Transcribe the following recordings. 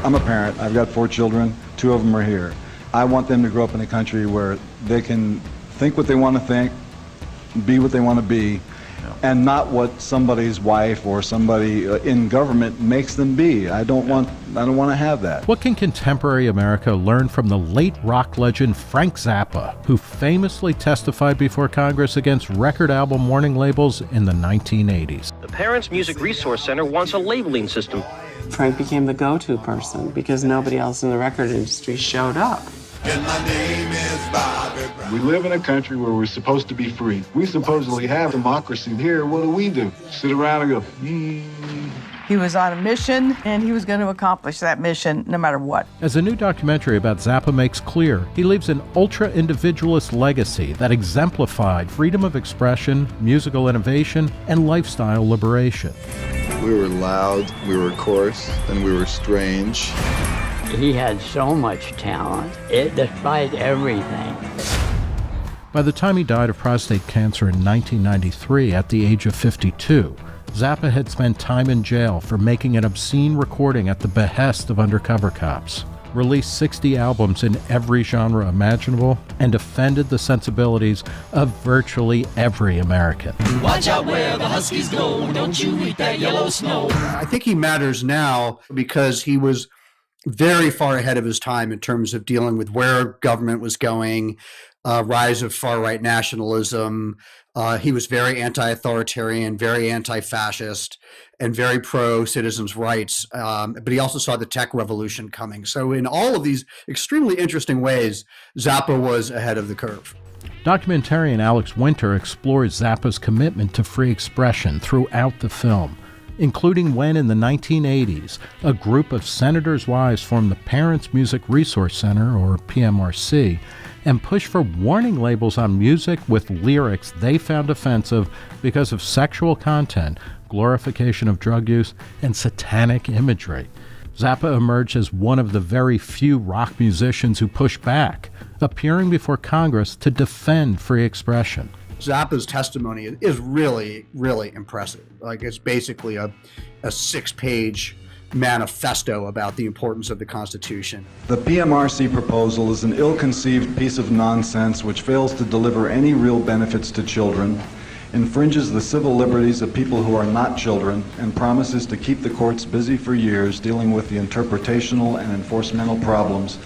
I'm a parent. I've got 4 children. 2 of them are here. I want them to grow up in a country where they can think what they want to think, be what they want to be, and not what somebody's wife or somebody in government makes them be. I don't want to have that. What can contemporary America learn from the late rock legend Frank Zappa, who famously testified before Congress against record album warning labels in the 1980s? The Parents Music Resource Center wants a labeling system. Frank became the go-to person because nobody else in the record industry showed up. And my name is Bobby Brown. We live in a country where we're supposed to be free. We supposedly have democracy. Here, what do? Sit around and go, He was on a mission, and he was going to accomplish that mission no matter what. As a new documentary about Zappa makes clear, he leaves an ultra-individualist legacy that exemplified freedom of expression, musical innovation, and lifestyle liberation. We were loud, we were coarse, and we were strange. He had so much talent, it defied everything. By the time he died of prostate cancer in 1993 at the age of 52, Zappa had spent time in jail for making an obscene recording at the behest of undercover cops, released 60 albums in every genre imaginable, and offended the sensibilities of virtually every American. Watch out where the Huskies go, don't you eat that yellow snow. I think he matters now because he was very far ahead of his time in terms of dealing with where government was going, rise of far-right nationalism. He was very anti-authoritarian, very anti-fascist, and very pro-citizens' rights. But he also saw the tech revolution coming. So in all of these extremely interesting ways, Zappa was ahead of the curve. Documentarian Alex Winter explores Zappa's commitment to free expression throughout the film, including when in the 1980s, a group of senators' wives formed the Parents Music Resource Center, or PMRC, and pushed for warning labels on music with lyrics they found offensive because of sexual content, glorification of drug use, and satanic imagery. Zappa emerged as one of the very few rock musicians who pushed back, appearing before Congress to defend free expression. Zappa's testimony is really, really impressive. Like, it's basically a 6-page manifesto about the importance of the Constitution. The PMRC proposal is an ill-conceived piece of nonsense which fails to deliver any real benefits to children, infringes the civil liberties of people who are not children, and promises to keep the courts busy for years dealing with the interpretational and enforcemental problems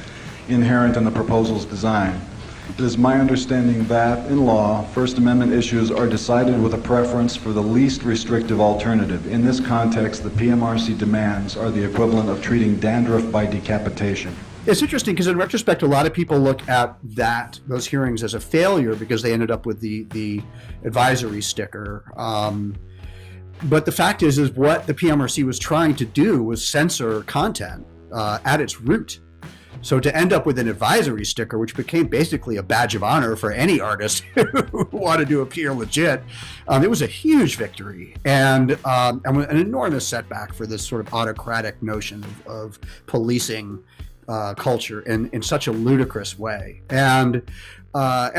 inherent in the proposal's design. It is my understanding that, in law, First Amendment issues are decided with a preference for the least restrictive alternative. In this context, the PMRC demands are the equivalent of treating dandruff by decapitation. It's interesting because in retrospect, a lot of people look at those hearings as a failure because they ended up with the advisory sticker. But the fact is what the PMRC was trying to do was censor content at its root. So to end up with an advisory sticker, which became basically a badge of honor for any artist who wanted to appear legit, it was a huge victory and an enormous setback for this sort of autocratic notion of policing culture in such a ludicrous way. And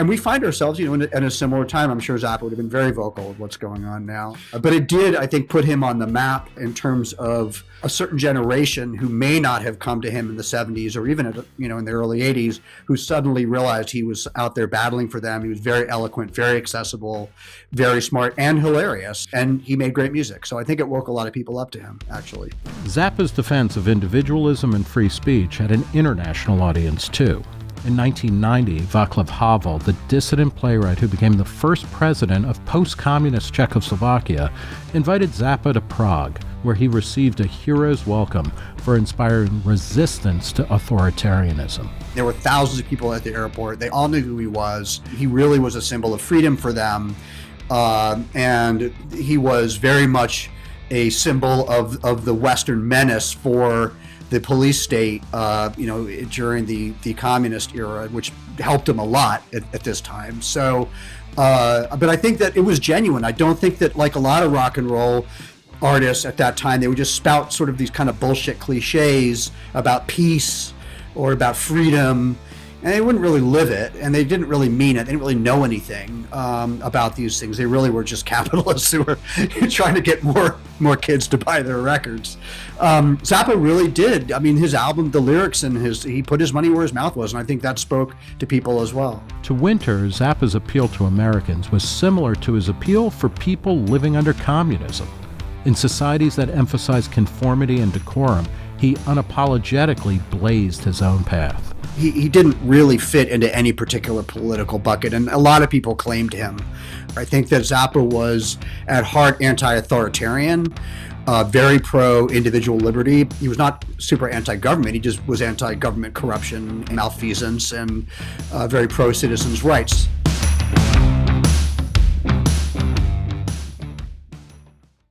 we find ourselves, in a similar time. I'm sure Zappa would have been very vocal of what's going on now. But it did, I think, put him on the map in terms of a certain generation who may not have come to him in the 70s or even, in the early 80s, who suddenly realized he was out there battling for them. He was very eloquent, very accessible, very smart, and hilarious. And he made great music. So I think it woke a lot of people up to him, actually. Zappa's defense of individualism and free speech had an international audience, too. In 1990, Vaclav Havel, the dissident playwright who became the first president of post-communist Czechoslovakia, invited Zappa to Prague, where he received a hero's welcome for inspiring resistance to authoritarianism. There were thousands of people at the airport. They all knew who he was. He really was a symbol of freedom for them. And he was very much a symbol of the Western menace for the police state, during the communist era, which helped him a lot at this time. So, but I think that it was genuine. I don't think that, like a lot of rock and roll artists at that time, they would just spout sort of these kind of bullshit cliches about peace or about freedom. and they wouldn't really live it, and they didn't really mean it. They didn't really know anything about these things. They really were just capitalists who were trying to get more kids to buy their records. Zappa really did. I mean, his album, the lyrics, and he put his money where his mouth was, and I think that spoke to people as well. To Winter, Zappa's appeal to Americans was similar to his appeal for people living under communism. In societies that emphasize conformity and decorum, he unapologetically blazed his own path. He didn't really fit into any particular political bucket, and a lot of people claimed him. I think that Zappa was, at heart, anti-authoritarian, very pro-individual liberty. He was not super anti-government. He just was anti-government corruption, malfeasance, and very pro-citizens' rights.